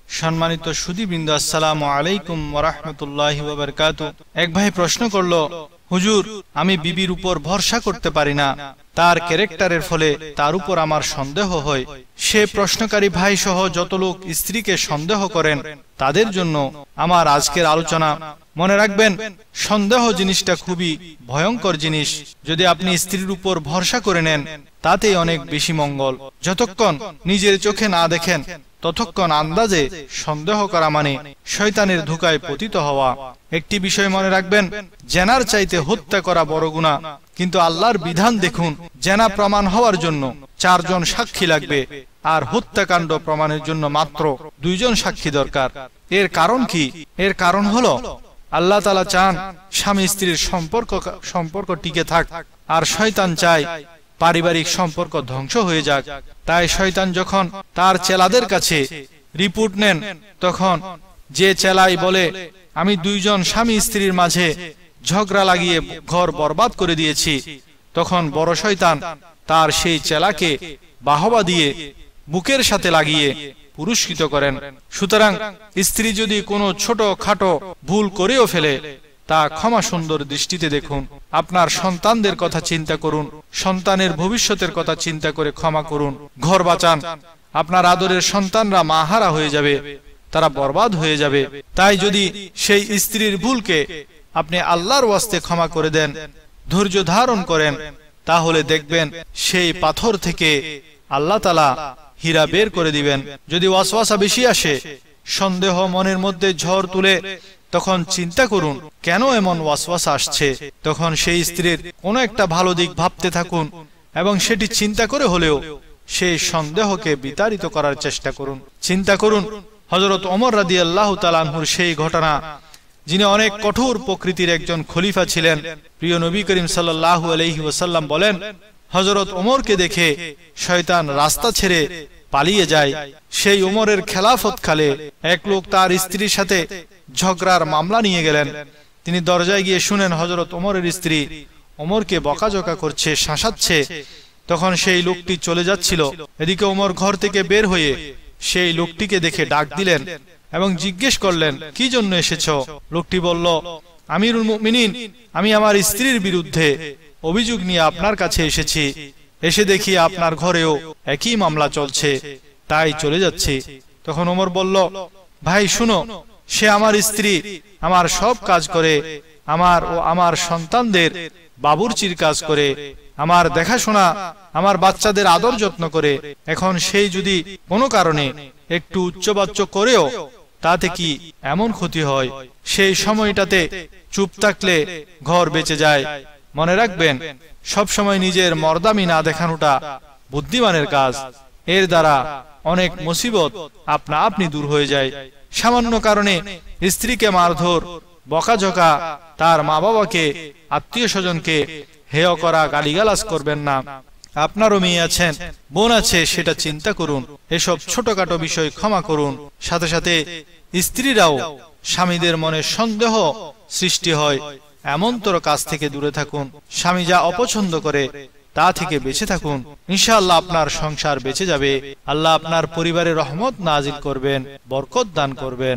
সম্মানিত সুধীবৃন্দ, আসসালামু আলাইকুম ওয়া রাহমাতুল্লাহি ওয়া বারাকাতুহু। এক ভাই প্রশ্ন করল, হুজুর, আমি বিবির উপর ভরসা করতে পারি না, তার ক্যারেক্টারের ফলে তার উপর আমার সন্দেহ হয়। সে প্রশ্নকারী ভাই সহ যত লোক স্ত্রীকে সন্দেহ করেন তাদের জন্য আমার আজকের আলোচনা। মনে রাখবেন, সন্দেহ জিনিসটা খুবই ভয়ঙ্কর জিনিস। যদি আপনি স্ত্রীর উপর ভরসা করে নেন তাতেই অনেক বেশি মঙ্গল। যতক্ষণ নিজের চোখে না দেখেন ততক্ষণ আন্দাজে সন্দেহ করা মানে শয়তানের ধোঁকায় পতিত হওয়া। একটি বিষয় মনে রাখবেন, জেনার চাইতে হত্যা করা বড় গুনাহ। কিন্তু আল্লাহর বিধান দেখুন, জেনা প্রমাণ হওয়ার জন্য 4 জন সাক্ষী লাগবে, আর হত্যাকাণ্ড প্রমাণের জন্য মাত্র 2 জন সাক্ষী দরকার। এর কারণ কি? এর কারণ হলো আল্লাহ তাআলা চান স্বামী স্ত্রীর সম্পর্ক টিকে থাক, আর শয়তান চায় পারিবারিক সম্পর্ক ধ্বংস হয়ে যাক। তাই শয়তান যখন তার চেলাদের কাছে রিপোর্ট নেন, তখন যে চেলাই বলে আমি 2 জন স্বামী স্ত্রীর মাঝে ঝগড়া লাগিয়ে ঘর বরবাদ করে দিয়েছি, তখন বড় শয়তান তার সেই চেলাকে বাহবা দিয়ে বুকের সাথে লাগিয়ে পুরস্কৃত করেন। সুতরাং স্ত্রী যদি কোনো ছোট খাটো ভুল করেও ফেলে তা ক্ষমা সুন্দর দৃষ্টিতে দেখুন। আপনার সন্তানদের কথা চিন্তা করুন, সন্তানের ভবিষ্যতের কথা চিন্তা করে ক্ষমা করুন, ঘর বাঁচান। আপনার আদরের সন্তানরা মাহারা হয়ে যাবে, তারা বরবাদ হয়ে যাবে। তাই যদি সেই স্ত্রীর ভুলকে আপনি আল্লাহর ওয়াস্তে ক্ষমা করে দেন, ধৈর্য ধারণ করেন, তাহলে দেখবেন সেই পাথর থেকে আল্লাহ তাআলা হীরা বের করে দিবেন। যদি ওয়াসওয়াসা বেশি আসে, সন্দেহ মনের মধ্যে ঝড় তুলে, তখন চিন্তা করুন কেন এমন ওয়াসওয়াসা আসছে। তখন সেই স্ত্রীর কোনো একটা ভালো দিক ভাবতে থাকুন এবং সেটি চিন্তা করে হলেও সেই সন্দেহকে বিতাড়িত করার চেষ্টা করুন। চিন্তা করুন হযরত ওমর রাদিয়াল্লাহু তাআলা আনহুর সেই ঘটনা, যিনি অনেক কঠোর প্রকৃতির একজন খলিফা ছিলেন। প্রিয় নবী করিম সাল্লাল্লাহু আলাইহি ওয়াসাল্লাম বলেন, হযরত ওমরকে দেখে শয়তান রাস্তা ছেড়ে পালিয়ে যায়। সেই ওমরের খেলাফত কালে এক লোক তার স্ত্রীর সাথে ঝগড়ার মামলা নিয়ে গেলেন। তিনি দরজায় গিয়ে শুনেন হযরত ওমরের স্ত্রী ওমরকে বকাঝকা করছে, শাসাচ্ছে। তখন সেই লোকটি চলে যাচ্ছিল। এদিকে ওমর ঘর থেকে বের হয়ে সেই লোকটিকে দেখে ডাক দিলেন এবং জিজ্ঞেস করলেন, কি জন্য এসেছো? লোকটি বলল, আমিরুল মুমিনিন, আমি আমার স্ত্রীর বিরুদ্ধে অভিযোগ নিয়ে আপনার কাছে এসেছি। এসে দেখি আপনার ঘরেও একই মামলা চলছে, তাই চলে যাচ্ছি। তখন ওমর বলল, ভাই শুনো, সে আমার স্ত্রী, আমার সব কাজ করে, আমার ও আমার সন্তানদের বাবুর্চির কাজ করে, আমার দেখাশোনা, আমার বাচ্চাদের আদর যত্ন করে। এখন সেই যদি কোনো কারণে একটু উচ্চবাচ্য করেও তাতে কি এমন ক্ষতি হয়? সেই সময়টাতে চুপ থাকলে ঘর বেঁচে যায়। মনে রাখবেন, সব সময় নিজের মর্দামি না দেখানোটা বুদ্ধিমানের কাজ। এর দ্বারা অনেক মুসিবত আপনা আপনি দূর হয়ে যায়। সামান্য কারণে স্ত্রীকে মারধর, বকাঝকা, তার মা বাবাকে, আত্মীয় স্বজনকে হেয় করা, গালিগালাজ করবেন না। আপনারও মেয়ে আছেন, বোন আছে, সেটা চিন্তা করুন। এসব ছোটখাটো বিষয় ক্ষমা করুন। সাথে সাথে স্ত্রীরাও স্বামীদের মনে সন্দেহ সৃষ্টি হয় এমনতর কাজ থেকে দূরে থাকুন। স্বামী যা অপছন্দ করে তা থেকে বেঁচে থাকুন। ইনশাআল্লাহ আপনার সংসার বেঁচে যাবে। আল্লাহ আপনার পরিবারে রহমত নাজিল করবেন, বরকত দান করবেন।